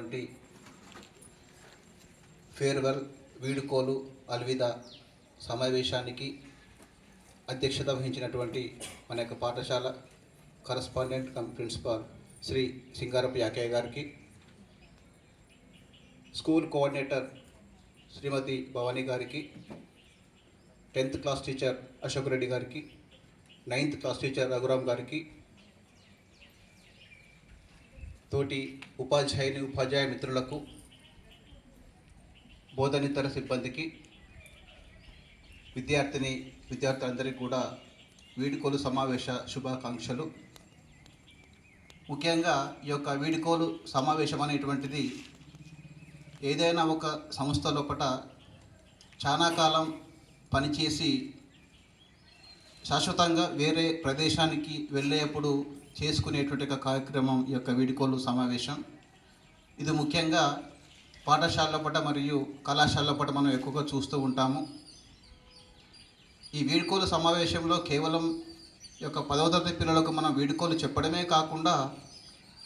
జరిగినటువంటి ఫేర్వెల్ వీడుకోలు అల్విదా సమావేశానికి అధ్యక్షత వహించినటువంటి మన యొక్క పాఠశాల correspondent cum principal Shri Singarapu Yakaiah గారికి, స్కూల్ కోఆర్డినేటర్ శ్రీమతి భవానీ గారికి, 10th class teacher Ashok Reddy గారికి, 9th క్లాస్ టీచర్ రఘురామ్ గారికి, తోటి ఉపాధ్యాయ మిత్రులకు, బోధనేతర సిబ్బందికి, విద్యార్థులందరికీ కూడా వీడుకోలు సమావేశ శుభాకాంక్షలు. ముఖ్యంగా ఈ యొక్క వీడుకోలు సమావేశం అనేటువంటిది ఏదైనా ఒక సంస్థ లోపల చాలా కాలం పనిచేసి శాశ్వతంగా వేరే ప్రదేశానికి వెళ్ళేప్పుడు చేసుకునేటువంటి ఒక కార్యక్రమం ఈ యొక్క వీడుకోలు సమావేశం. ఇది ముఖ్యంగా పాఠశాల పట్ల మరియు కళాశాల పట్ల మనం ఎక్కువగా చూస్తూ ఉంటాము. ఈ వీడుకోలు సమావేశంలో కేవలం ఈ యొక్క 10వ తరగతి పిల్లలకు మనం వీడుకోలు చెప్పడమే కాకుండా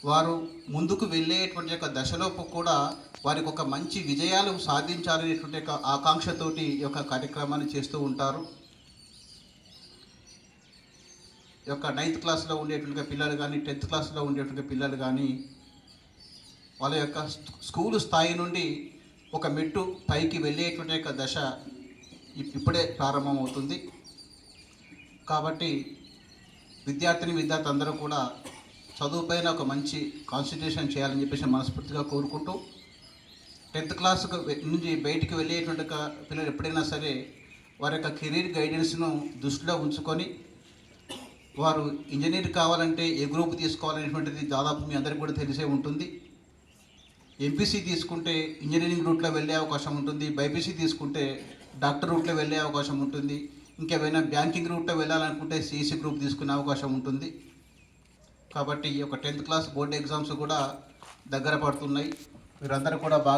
వారు ముందుకు వెళ్ళేటువంటి యొక్క దశలోపు కూడా వారికి ఒక మంచి విజయాలు సాధించాలనేటువంటి ఒక ఆకాంక్షతోటి ఈ యొక్క కార్యక్రమాన్ని చేస్తూ ఉంటారు. ఈ యొక్క 9th క్లాస్లో ఉండేటువంటి పిల్లలు కానీ 10th క్లాస్లో ఉండేటువంటి పిల్లలు కానీ వాళ్ళ యొక్క స్కూలు స్థాయి నుండి ఒక మెట్టు పైకి వెళ్ళేటువంటి యొక్క దశ ఇప్పుడే ప్రారంభమవుతుంది. కాబట్టి విద్యార్థి అందరూ కూడా చదువుపైన ఒక మంచి కాన్సన్ట్రేషన్ చేయాలని చెప్పేసి మనస్ఫూర్తిగా కోరుకుంటూ, 10th క్లాస్ నుంచి బయటికి వెళ్ళేటువంటి పిల్లలు ఎప్పుడైనా సరే వారి యొక్క కెరీర్ గైడెన్స్ను దృష్టిలో ఉంచుకొని వారు ఇంజనీర్ కావాలంటే ఏ గ్రూప్ తీసుకోవాలనేటువంటిది దాదాపు మీ అందరికీ కూడా తెలిసే ఉంటుంది. ఎంపీసీ తీసుకుంటే ఇంజనీరింగ్ రూట్లో వెళ్ళే అవకాశం ఉంటుంది, బైపీసీ తీసుకుంటే డాక్టర్ రూట్లో వెళ్ళే అవకాశం ఉంటుంది, ఇంకేమైనా బ్యాంకింగ్ రూట్లో వెళ్ళాలనుకుంటే సిఈసీ గ్రూప్ తీసుకునే అవకాశం ఉంటుంది. కాబట్టి ఈ యొక్క 10th క్లాస్ బోర్డు ఎగ్జామ్స్ కూడా దగ్గర పడుతున్నాయి. మీరందరూ కూడా బాగా